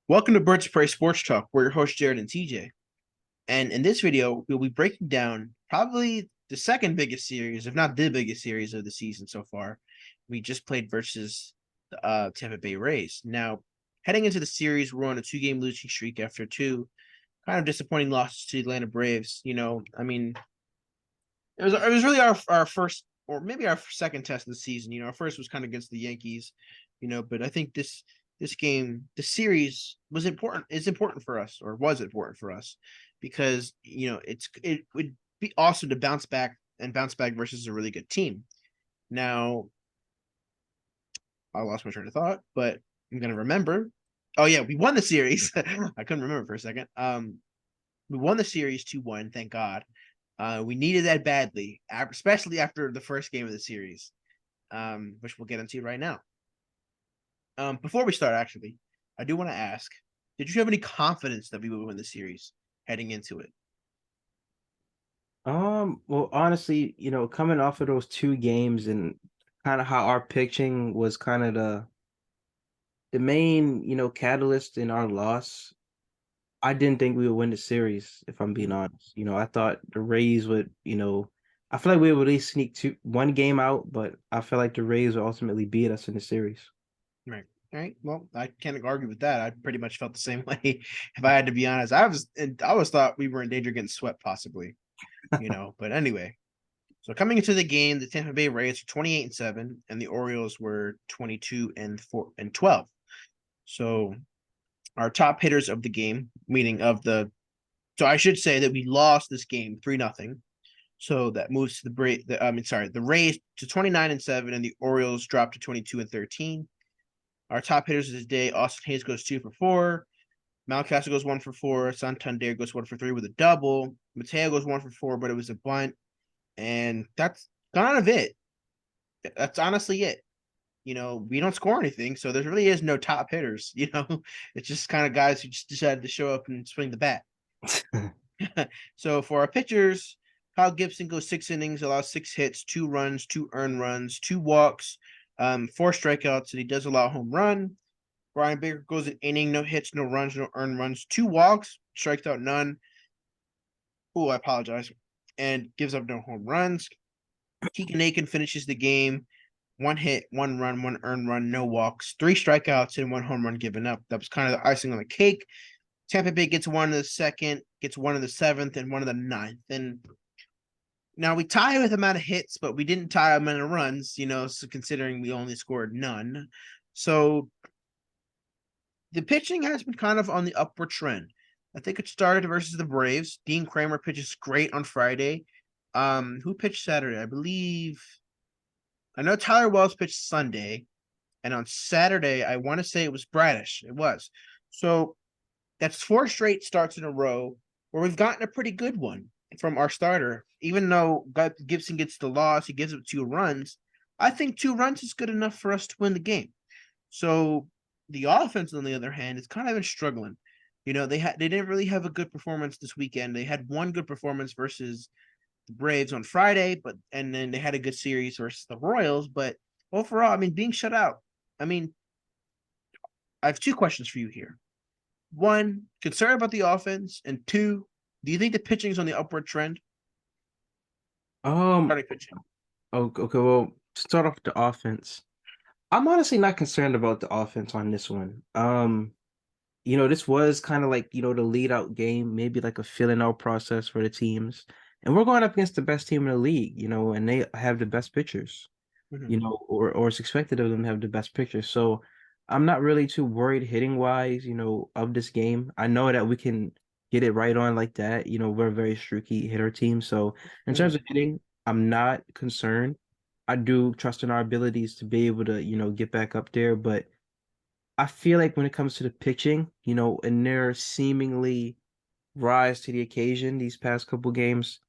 Welcome to Birds of Prey Sports Talk. We're your hosts, Jared and TJ. And in this video, we'll be breaking down probably the second biggest series, if not the biggest series of the season so far. We just played versus the Tampa Bay Rays. Now, heading into the series, we're on a two-game losing streak after two kind of disappointing losses to the Atlanta Braves. It was really our first or maybe our second test of the season. Our first was kind of against the Yankees, but I think this series was important. Is important for us, or was important for us, because it would be awesome to bounce back versus a really good team. Now, I lost my train of thought, but I'm gonna remember. Oh yeah, we won the series. I couldn't remember for a second. We won the series 2-1, thank God. We needed that badly, especially after the first game of the series, which we'll get into right now. Before we start, actually, I do want to ask: did you have any confidence that we would win the series heading into it? Well, honestly, coming off of those two games and kind of how our pitching was kind of the main, catalyst in our loss, I didn't think we would win the series, if I'm being Mhm. honest. I thought the Rays would, I feel like we would at least sneak one game out, but I feel like the Rays would ultimately beat us in the series. Right. All right. Well, I can't argue with that. I pretty much felt the same way. If I had to be honest, I always thought we were in danger of getting swept, possibly. But anyway, so coming into the game, the Tampa Bay Rays were 28-7, and the Orioles were 22-4 and 12. So our top hitters of the game, meaning of the so I should say that we lost this game 3-0. So that moves to the Rays to 29-7, and the Orioles dropped to 22-13. Our top hitters of the day: Austin Hayes goes 2 for 4. Mountcastle goes 1 for 4. Santander goes 1 for 3 with a double. Mateo goes 1 for 4, but it was a bunt. And that's kind of it. That's honestly it. We don't score anything, so there really is no top hitters. It's just kind of guys who just decided to show up and swing the bat. So for our pitchers, Kyle Gibson goes 6 innings, allows 6 hits, 2 runs, 2 earned runs, 2 walks, 4 strikeouts, and he does allow a home run. Brian Baker goes an inning, no hits, no runs, no earned runs, 2 walks, strikes out none. Oh, I apologize. And gives up no home runs. Keegan Aiken finishes the game. 1 hit, 1 run, 1 earned run, no walks, 3 strikeouts, and 1 home run given up. That was kind of the icing on the cake. Tampa Bay gets one in the second, gets one in the seventh, and one in the ninth. And now we tie with amount of hits, but we didn't tie amount of runs, so considering we only scored none. So the pitching has been kind of on the upward trend. I think it started versus the Braves. Dean Kramer pitches great on Friday. Who pitched Saturday? I know Tyler Wells pitched Sunday, and on Saturday, I want to say it was Bradish. It was. So that's 4 straight starts in a row where we've gotten a pretty good one from our starter. Even though Gibson gets the loss, he gives up 2 runs. I think 2 runs is good enough for us to win the game. So the offense, on the other hand, is kind of been struggling. They didn't really have a good performance this weekend. They had one good performance versus the Braves on Friday, and then they had a good series versus the Royals. But overall, I mean, being shut out. I mean, I have 2 questions for you here. One, concerned about the offense, and two, do you think the pitching is on the upward trend? Um, Starting pitching. okay, well, to start off with the offense. I'm honestly not concerned about the offense on this one. This was kind of like, the lead out game, maybe like a filling out process for the teams. And we're going up against the best team in the league, and they have the best pitchers, Mm-hmm. or it's expected of them to have the best pitchers. So I'm not really too worried hitting wise, of this game. I know that we can get it right on like that. We're a very streaky hitter team. So in terms Mm-hmm. of hitting, I'm not concerned. I do trust in our abilities to be able to, get back up there, but I feel like when it comes to the pitching, and their seemingly rise to the occasion these past couple games,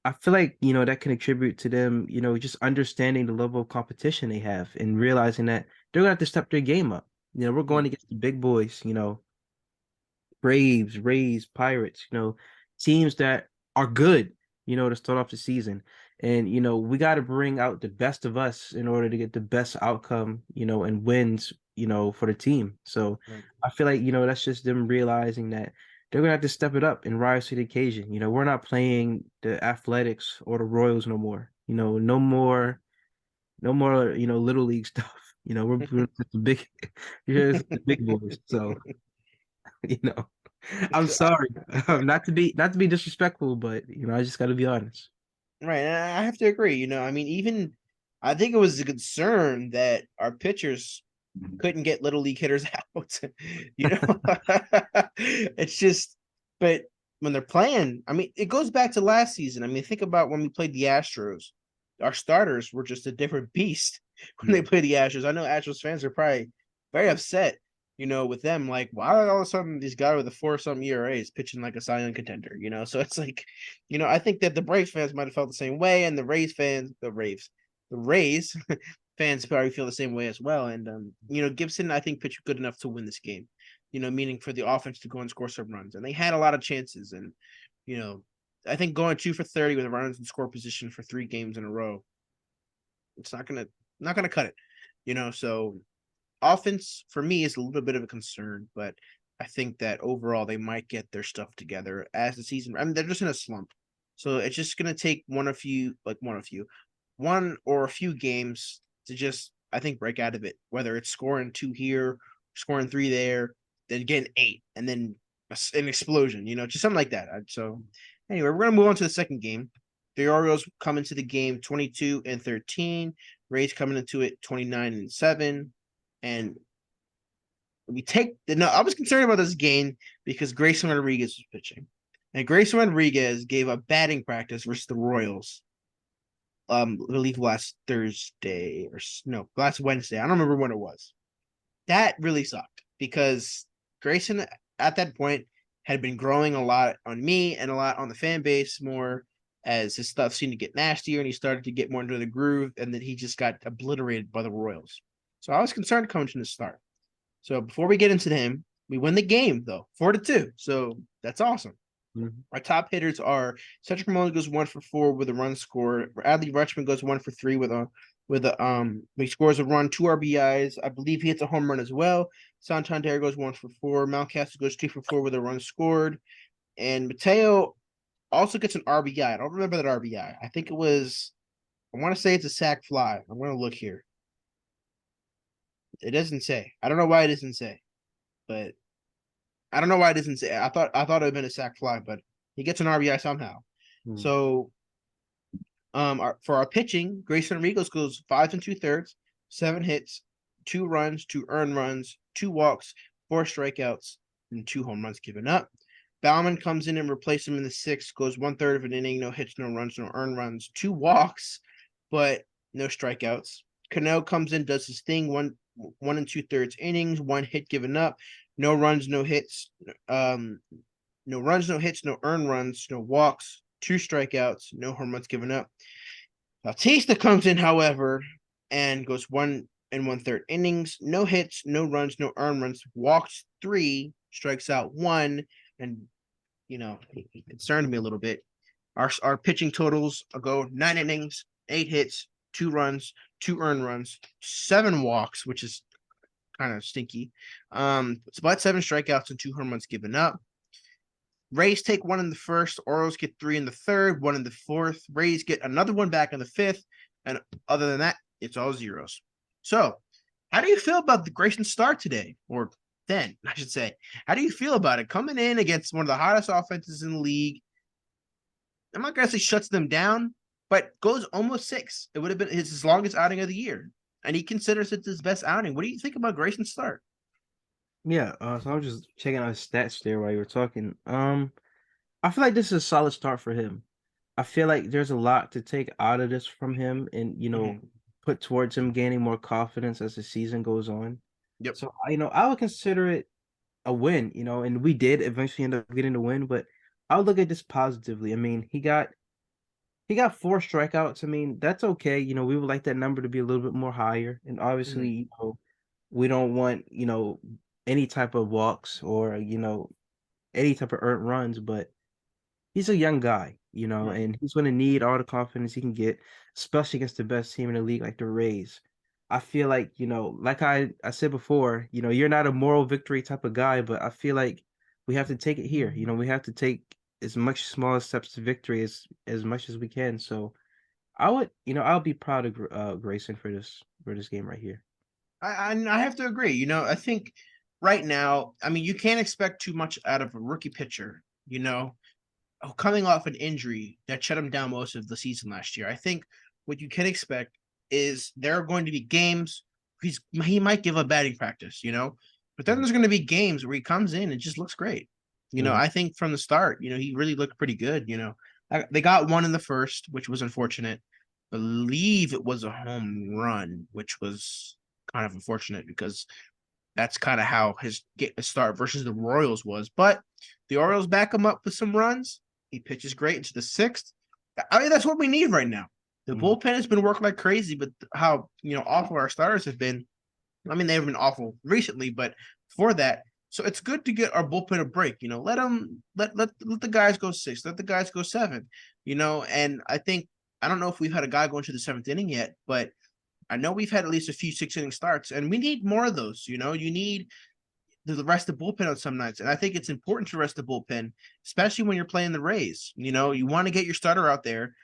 I feel like, that can attribute to them, just understanding the level of competition they have and realizing that they're gonna have to step their game up. We're going against the big boys, Braves, Rays, Pirates, teams that are good, to start off the season. And, we got to bring out the best of us in order to get the best outcome, and wins for the team. So Right. I feel like, that's just them realizing that they're gonna have to step it up and rise to the occasion. We're not playing the Athletics or the Royals no more. No more, little league stuff. We're the big, here's the big boys. So, you know, I'm sorry, not to be disrespectful, but I just got to be honest. Right, and I have to agree. I mean, even I think it was a concern that our pitchers couldn't get little league hitters out. you know, it's just, but when they're playing, I mean, it goes back to last season. I mean, think about when we played the Astros. Our starters were just a different beast when they played the Astros. I know Astros fans are probably very upset, with them. Like, why all of a sudden these guys with a 4-something ERA is pitching like a Cy Young contender? So it's like, I think that the Braves fans might have felt the same way, and the Rays fans probably feel the same way as well. And Gibson, I think, pitched good enough to win this game. Meaning for the offense to go and score some runs, and they had a lot of chances. And you know, I think going 2 for 30 with runners in score position for 3 games in a row, it's not gonna cut it. So offense for me is a little bit of a concern, but I think that overall they might get their stuff together as the season. I mean, they're just in a slump, so it's just gonna take one or a few games to just, I think, break out of it. Whether it's scoring 2 here, scoring 3 there, then getting 8, and then an explosion. Just something like that. So anyway, we're gonna move on to the second game. The Orioles come into the game 22-13. Rays coming into it 29-7. And we take the no. I was concerned about this game because Grayson Rodriguez was pitching, and Grayson Rodriguez gave up batting practice versus the Royals. I believe last Thursday or no, last Wednesday. I don't remember when it was. That really sucked because Grayson at that point had been growing a lot on me and a lot on the fan base more as his stuff seemed to get nastier and he started to get more into the groove, and then he just got obliterated by the Royals. So I was concerned coming to the start. So before we get into him, we win the game though, 4-2. So that's awesome. Mhm. Our top hitters are Cedric Mullins goes 1 for 4 with a run score. Adley Rutschman goes 1 for 3 with a he scores a run, 2 RBIs. I believe he hits a home run as well. Santander goes 1 for 4. Mountcastle goes 2 for 4 with a run scored. And Mateo also gets an RBI. I don't remember that RBI. I think it was, I want to say it's a sac fly. I'm gonna look here. It doesn't say. I don't know why it doesn't say, but I don't know why it doesn't say. I thought it would have been a sac fly, but he gets an RBI somehow. Mhm. So for our pitching, Grayson Rodriguez goes 5 2/3, 7 hits, 2 runs, 2 earned runs, 2 walks, 4 strikeouts, and 2 home runs given up. Bauman comes in and replaces him in the sixth, goes 1/3 of an inning, no hits, no runs, no earned runs, 2 walks, but no strikeouts. Cano comes in, does his thing, 1 1 2/3 innings, 1 hit given up, no runs, no hits, no runs, no hits, no earned runs, no walks, 2 strikeouts, no home runs given up. Bautista comes in, however, and goes 1 1/3 innings, no hits, no runs, no earned runs, walks 3, strikes out 1, and he concerned me a little bit. Our pitching totals go 9 innings, 8 hits, 2 runs, 2 earned runs, 7 walks, which is kind of stinky. It's about 7 strikeouts and 2 home runs given up. Rays take 1 in the first. Orioles get 3 in the third, 1 in the fourth. Rays get another one back in the fifth. And other than that, it's all zeros. So, how do you feel about the Grayson start today? Or then, I should say. How do you feel about it? Coming in against one of the hottest offenses in the league. I'm not going to say shuts them down, but goes almost 6. It would have been his longest outing of the year. And he considers it his best outing. What do you think about Grayson's start? Yeah, so I was just checking out his stats there while you were talking. I feel like this is a solid start for him. I feel like there's a lot to take out of this from him and, Mm-hmm. put towards him gaining more confidence as the season goes on. Yep. So, I would consider it a win, and we did eventually end up getting the win, but I would look at this positively. I mean, he got 4 strikeouts. I mean, that's okay. We would like that number to be a little bit more higher. And obviously, Mm-hmm. we don't want, any type of walks or, any type of earned runs, but he's a young guy, Right. and he's going to need all the confidence he can get, especially against the best team in the league like the Rays. I feel like, like I said before, you're not a moral victory type of guy, but I feel like we have to take it here. We have to take as much smaller steps to victory as much as we can. So I'll be proud of Grayson for this game right here. I have to agree. I think right now, I mean, you can't expect too much out of a rookie pitcher. Coming off an injury that shut him down most of the season last year. I think what you can expect is there are going to be games he might give up batting practice, but then Mhm. there's going to be games where he comes in and just looks great. Mhm. I think from the start, he really looked pretty good. They got one in the first, which was unfortunate. Believe it was a home run, which was kind of unfortunate because that's kind of how his start versus the Royals was. But the Orioles back him up with some runs. He pitches great into the sixth. I mean, that's what we need right now. The Mhm. bullpen has been working like crazy, but how awful our starters have been. I mean, they've been awful recently, but for that, so it's good to get our bullpen a break. Let them let the guys go six, let the guys go seven. And I think I don't know if we've had a guy go into the seventh inning yet, but I know we've had at least a few 6 inning starts, and we need more of those. You need the rest of the bullpen on some nights, and I think it's important to rest the bullpen, especially when you're playing the Rays. You want to get your starter out there,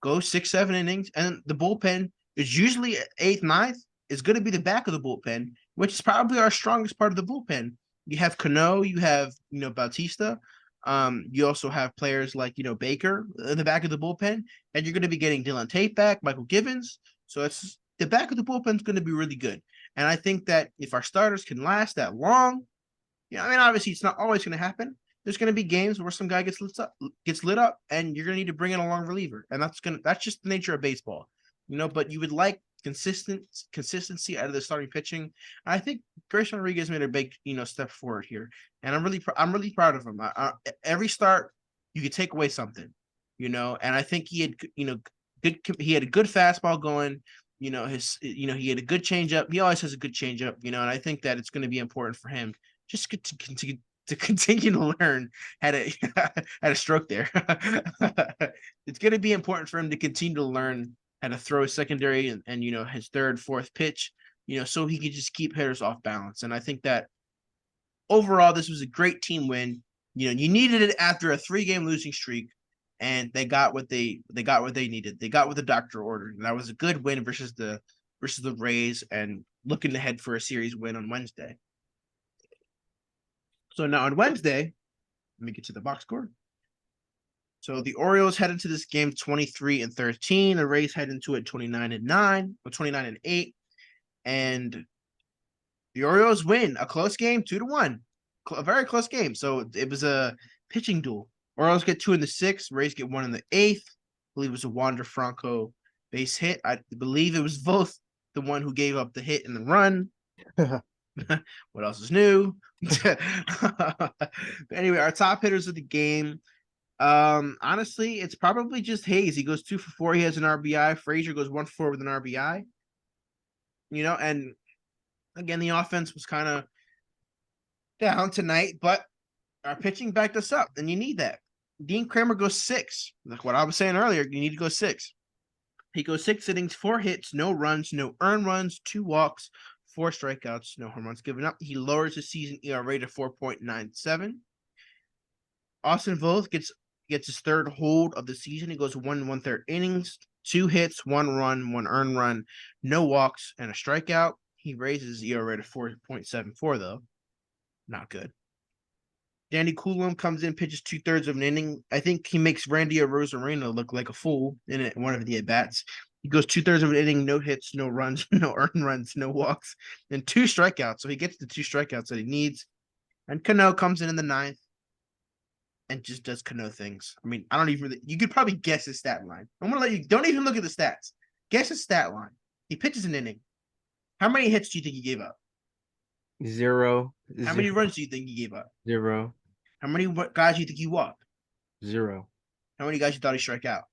go 6, 7 innings, and the bullpen is usually eighth, ninth is going to be the back of the bullpen, which is probably our strongest part of the bullpen. You have Cano, you have Bautista. You also have players like Baker in the back of the bullpen, and you're going to be getting Dylan Tate back, Michael Givens. So it's the back of the bullpen is going to be really good. And I think that if our starters can last that long, I mean, obviously it's not always going to happen. There's going to be games where some guy gets lit up, and you're going to need to bring in a long reliever, and that's just the nature of baseball, But you would like consistency out of the starting pitching. I think Grayson Rodriguez made a big step forward here, and I'm really proud of him. Every start you could take away something, and I think he had good he had a good fastball going. He had a good changeup. He always has a good changeup, and I think that it's going to be important for him just to continue to learn how to how to stroke there. It's going to be important for him to continue to learn how to throw a secondary and his third, fourth pitch, so he can just keep hitters off balance. And I think that overall, this was a great team win. You needed it after a 3-game losing streak, and they got what they needed. They got what the doctor ordered, and that was a good win versus the Rays, and looking ahead for a series win on Wednesday. So now on Wednesday, let me get to the box score. So the Orioles head into this game 23-13. The Rays head into it 29-9 or 29-8. And the Orioles win a close game, 2-1. A very close game. So it was a pitching duel. Orioles get 2 in the 6th, Rays get 1 in the 8th. I believe it was a Wander Franco base hit. I believe it was both the one who gave up the hit and the run. What else is new? Anyway, our top hitters of the game. Honestly, it's probably just Hayes. He goes 2 for 4. He has an RBI. Frazier goes 1 for 4 with an RBI. And again, the offense was kind of down tonight, but our pitching backed us up, and you need that. Dean Kramer goes 6. Like what I was saying earlier, you need to go 6. He goes 6 innings, 4 hits, no runs, no earned runs, 2 walks, 4 strikeouts, no home runs given up. He lowers his season ERA to 4.97. Austin Voth gets his third hold of the season. He goes 1 1/3 innings, 2 hits, 1 run, 1 earned run, no walks, and a strikeout. He raises ERA to 4.74 though. Not good. Danny Coulomb comes in, pitches 2/3 of an inning. I think he makes Randy Arozarena look like a fool in one of the at bats. He goes 2/3 of an inning, no hits, no runs, no earned runs, no walks, and 2 strikeouts. So he gets the 2 strikeouts that he needs. And Cano comes in the ninth and just does Cano things. I mean, I don't even. You could probably guess his stat line. I'm gonna let you. Don't even look at the stats. Guess his stat line. He pitches an inning. How many hits do you think he gave up? Zero, How many zero, runs do you think he gave up? zero, How many guys do you think he walked? zero. How many guys you thought he struck out?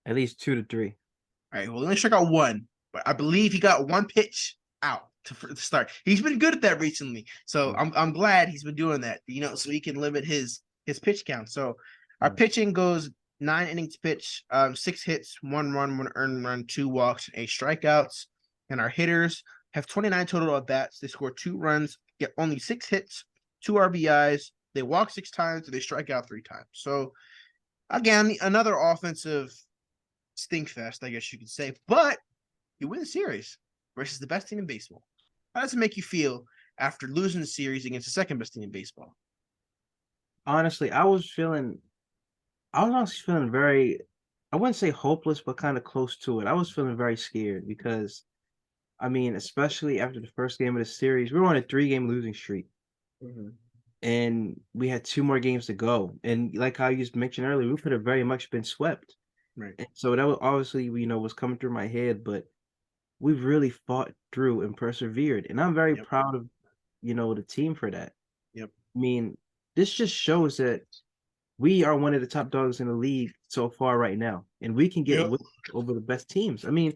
At least 2 to 3. All right, well, he only struck out 1, but I believe he got 1 pitch out to start. He's been good at that recently, so Mm. I'm glad he's been doing that. So he can limit his pitch count. So our Mm. pitching goes 9 innings pitch, 6 hits, 1 run, 1 earned run, 2 walks, 8 strikeouts. and our hitters have 29 total at bats. They score 2 runs, get only 6 hits, 2 RBIs. They walk 6 times, and they strike out 3 times. So again, another offensive stink fest, I guess you could say. But you win the series versus the best team in baseball. How does it make you feel after losing the series against the second best team in baseball? Honestly, I was honestly feeling very, I wouldn't say hopeless, but kind of close to it. I was feeling very scared because, I mean, especially after the first game of the series, we were on a 3-game losing streak, Mhm. and we had 2 more games to go. And like how you just mentioned earlier, we could have very much been swept. Right. And so that was obviously, was coming through my head, but we really fought through and persevered. And I'm very Yep. proud of, the team for that. Yep. I mean, this just shows that we are one of the top dogs in the league so far right now, and we can get Yep. wins over the best teams. I mean,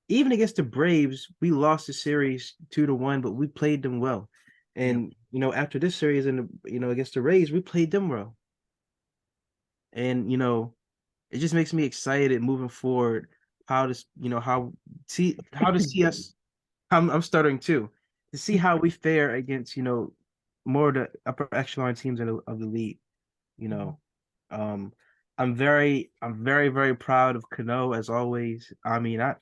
even against the Braves, we lost the series 2-1, but we played them well. Yep. And after this series and against the Rays, we played them well. And it just makes me excited moving forward. How to how to see us. I'm stuttering too to see how we fare against more of the upper echelon teams of the league. You know, um, I'm very, very proud of Cano as always. I mean, I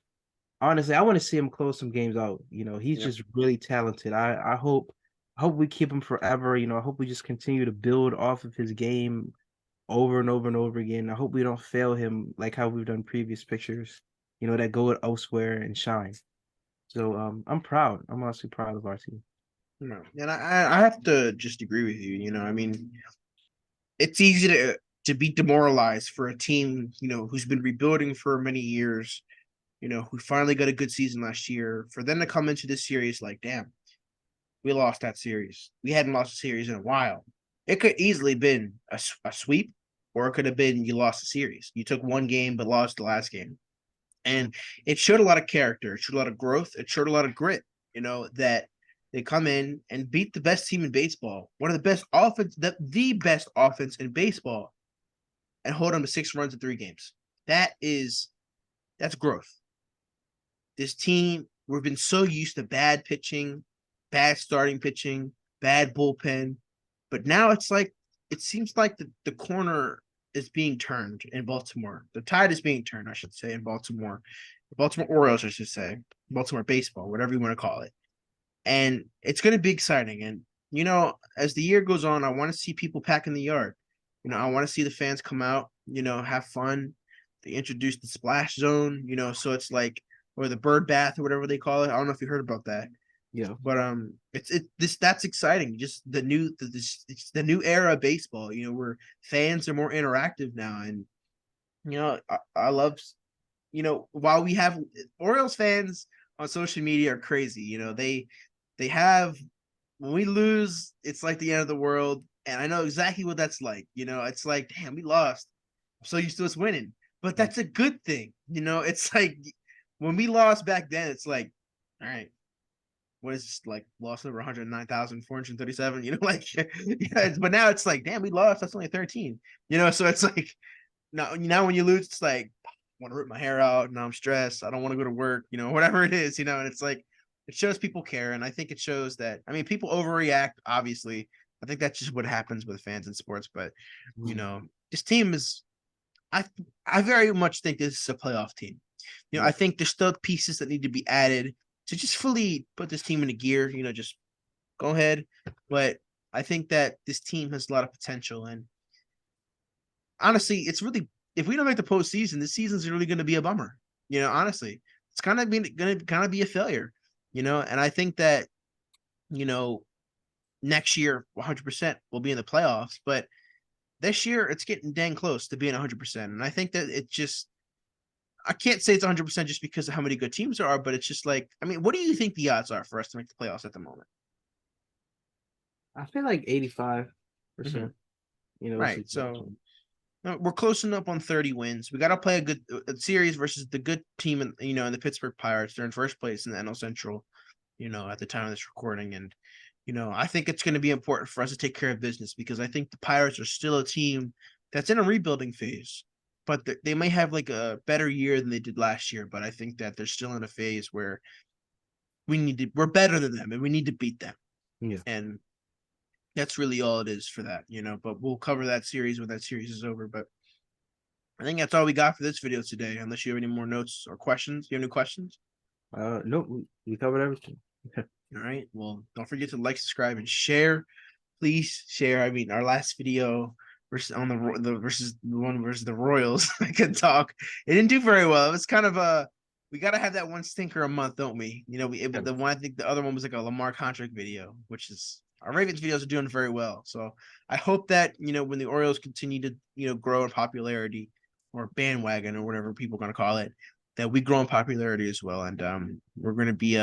want to see him close some games out. He's Yep. just really talented. I hope we keep him forever. I hope we just continue to build off of his game over and over and over again. I hope we don't fail him like how we've done previous pictures, that go elsewhere and shine. So I'm proud. I'm honestly proud of our team. No. And I have to just agree with you. I mean, it's easy to be demoralized for a team, who's been rebuilding for many years, who finally got a good season last year, for them to come into this series like, damn, we lost that series. We hadn't lost a series in a while. It could easily been a sweep, or it could have been you lost the series. You took one game but lost the last game. And it showed a lot of character. It showed a lot of growth. It showed a lot of grit, that they come in and beat the best team in baseball, one of the best offense, the best offense in baseball, and hold them to 6 runs in 3 games. That's growth. This team, we've been so used to bad pitching, bad starting pitching, bad bullpen, but now it seems like the corner is being turned in Baltimore. The tide is being turned, I should say, in Baltimore. The Baltimore Orioles, I should say, Baltimore baseball, whatever you want to call it. And it's going to be exciting. And as the year goes on, I want to see people packing the yard. I want to see the fans come out, have fun. They introduced the splash zone, so it's like, or the bird bath or whatever they call it. I don't know if you heard about that, Yeah. but that's exciting. Just it's the new era of baseball, where fans are more interactive now. And I love, while we have Orioles fans on social media are crazy. They have, when we lose, it's like the end of the world. And I know exactly what that's like. It's like, damn, we lost. I'm so used to us winning. But that's a good thing. It's like when we lost back then, it's like, all right, what is this, like, lost over 109,437? Like, yeah, but now it's like, damn, we lost. That's only 13. So it's like, now when you lose, it's like, I want to rip my hair out. Now I'm stressed. I don't want to go to work, whatever it is, and it's like, it shows people care. And I think it shows that, I mean, people overreact, obviously. I think that's just what happens with fans in sports. But, Mhm. this team is, I, I very much think this is a playoff team. I Yeah. think there's still pieces that need to be added to just fully put this team into gear, just go ahead. But I think that this team has a lot of potential. And honestly, it's really, if we don't make the postseason, this season's really going to be a bummer. Honestly, it's kind of going to kind of be a failure. And I think that you know next year 100% will be in the playoffs, but this year it's getting dang close to being 100%. And I think that it just, I can't say it's 100% just because of how many good teams there are, but it's just like, I mean, what do you think the odds are for us to make the playoffs at the moment? I feel like 85%. Mhm. It's a Right. good So chance. we're closing up on 30 wins. We got to play a good series versus the good team in the Pittsburgh Pirates. They're in first place in the NL Central, at the time of this recording. And, I think it's going to be important for us to take care of business because I think the Pirates are still a team that's in a rebuilding phase, but they may have like a better year than they did last year. But I think that they're still in a phase where we're better than them and we need to beat them. Yeah. And that's really all it is for that, but we'll cover that series when that series is over. But I think that's all we got for this video today, unless you have any more notes or questions. You have any questions? Nope, we covered everything. All right. Well, don't forget to like, subscribe, and share. Please share. I mean, our last video versus on the one versus the Royals, I could talk. It didn't do very well. It was kind of we gotta have that one stinker a month, don't we? The one, I think the other one was like a Lamar contract video, which is our Ravens videos are doing very well. So I hope that when the Orioles continue to grow in popularity, or bandwagon, or whatever people are gonna call it, that we grow in popularity as well. And we're gonna be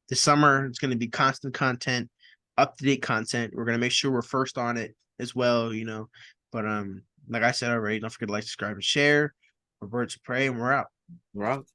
this summer, it's gonna be constant content, up-to-date content. We're gonna make sure we're first on it as well, But like I said already, don't forget to like, subscribe, and share. We're Birds of Prey, and we're out. We're out.